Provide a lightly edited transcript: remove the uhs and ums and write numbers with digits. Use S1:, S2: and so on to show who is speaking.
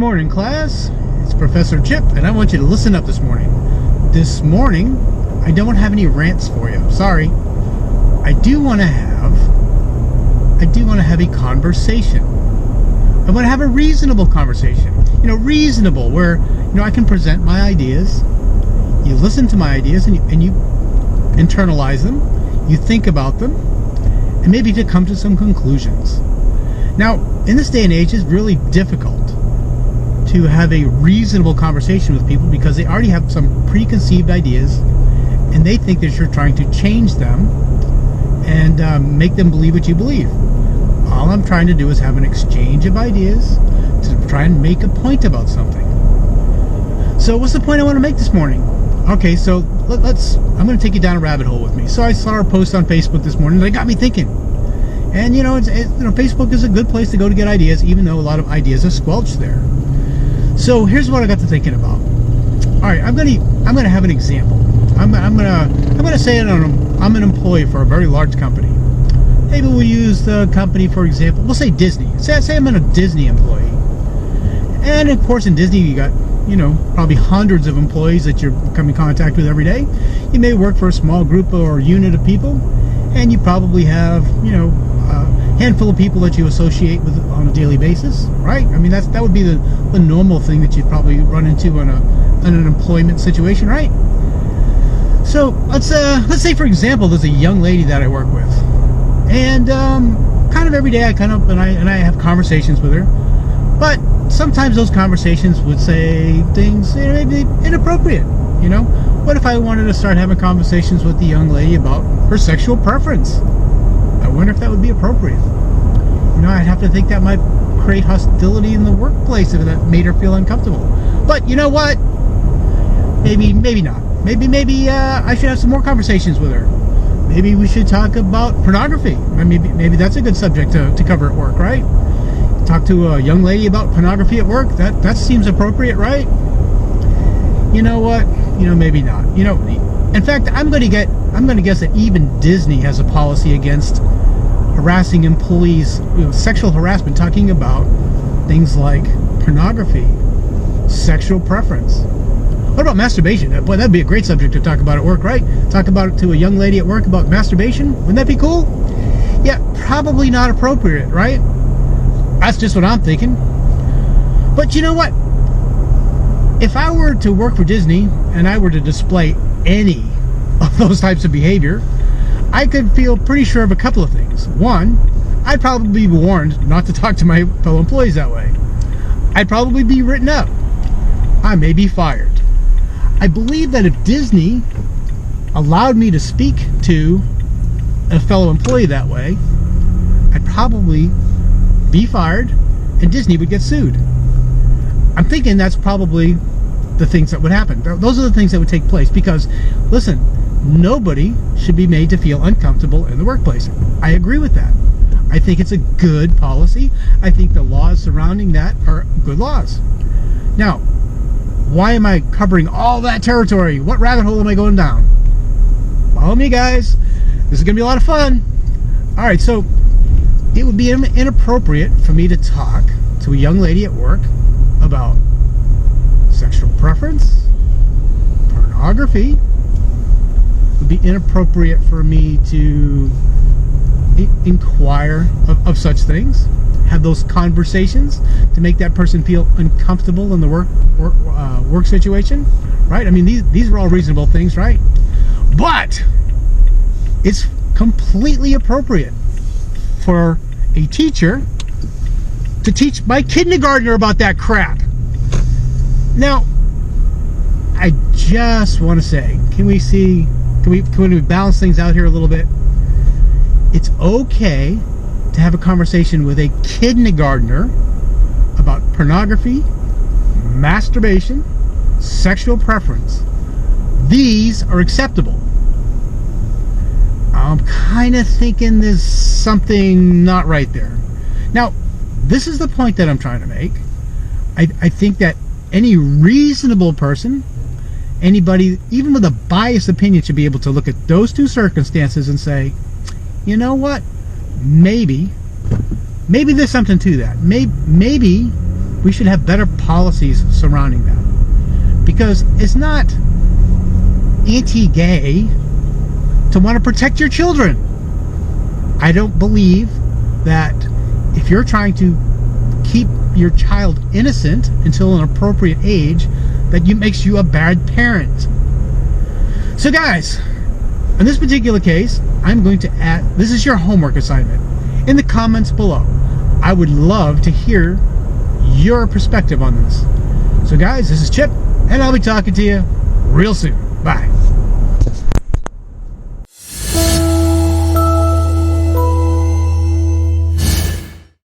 S1: morning, class. It's Professor Chip, and I want you to listen up this morning. This morning, I don't have any rants for you. Sorry. I do want to have a conversation. I want to have a reasonable conversation. Reasonable, where I can present my ideas. You listen to my ideas, and you internalize them. You think about them, and maybe to come to some conclusions. Now, in this day and age, it's really difficult to have a reasonable conversation with people because they already have some preconceived ideas, and they think that you're trying to change them and make them believe what you believe. All I'm trying to do is have an exchange of ideas to try and make a point about something. So what's the point I want to make this morning? Okay, so I'm going to take you down a rabbit hole with me. So I saw a post on Facebook this morning that got me thinking. And Facebook is a good place to go to get ideas, even though a lot of ideas are squelched there. So here's what I got to thinking about. All right, I'm gonna have an example. I'm gonna say I'm an employee for a very large company. Maybe we'll use the company for example. We'll say Disney. Say I'm a Disney employee, and of course in Disney you got probably hundreds of employees that you come in contact with every day. You may work for a small group or unit of people, and you probably have a handful of people that you associate with on a daily basis, right? I mean that would be the normal thing that you'd probably run into in an employment situation, right? So let's say for example there's a young lady that I work with, and kind of every day I have conversations with her, but sometimes those conversations would say things maybe inappropriate. What if I wanted to start having conversations with the young lady about her sexual preference? I wonder if that would be appropriate. I'd have to think that might create hostility in the workplace if that made her feel uncomfortable. But you know what? Maybe not. Maybe I should have some more conversations with her. Maybe we should talk about pornography. Maybe that's a good subject to cover at work, right? Talk to a young lady about pornography at work. That seems appropriate, right? You know what? Maybe not. In fact, I'm going to guess that even Disney has a policy against harassing employees, sexual harassment, talking about things like pornography, sexual preference. What about masturbation? Boy, that'd be a great subject to talk about at work, right? Talk about it to a young lady at work about masturbation. Wouldn't that be cool? Yeah, probably not appropriate, right? That's just what I'm thinking. But you know what? If I were to work for Disney and I were to display any of those types of behavior, I could feel pretty sure of a couple of things. One, I'd probably be warned not to talk to my fellow employees that way. I'd probably be written up. I may be fired. I believe that if Disney allowed me to speak to a fellow employee that way, I'd probably be fired and Disney would get sued. I'm thinking that's probably the things that would happen. Those are the things that would take place because, listen, nobody should be made to feel uncomfortable in the workplace. I agree with that. I think it's a good policy. I think the laws surrounding that are good laws. Now, why am I covering all that territory? What rabbit hole am I going down? Follow me, guys. This is going to be a lot of fun. All right, so it would be inappropriate for me to talk to a young lady at work about sexual preference, pornography. It would be inappropriate for me to inquire of such things, have those conversations to make that person feel uncomfortable in the work situation, right? I mean, these are all reasonable things, right? But it's completely appropriate for a teacher to teach my kindergartner about that crap. Now, I just want to say, can we balance things out here a little bit? It's okay to have a conversation with a kindergartner about pornography, masturbation, sexual preference. These are acceptable. I'm kind of thinking there's something not right there. Now, this is the point that I'm trying to make. I think that any reasonable person, anybody, even with a biased opinion, should be able to look at those two circumstances and say, you know what? Maybe there's something to that. Maybe we should have better policies surrounding that. Because it's not anti-gay to want to protect your children. I don't believe that if you're trying to keep your child innocent until an appropriate age, that makes you a bad parent. So guys, in this particular case, I'm going to add, this is your homework assignment. In the comments below, I would love to hear your perspective on this. So guys, this is Chip, and I'll be talking to you real soon. Bye.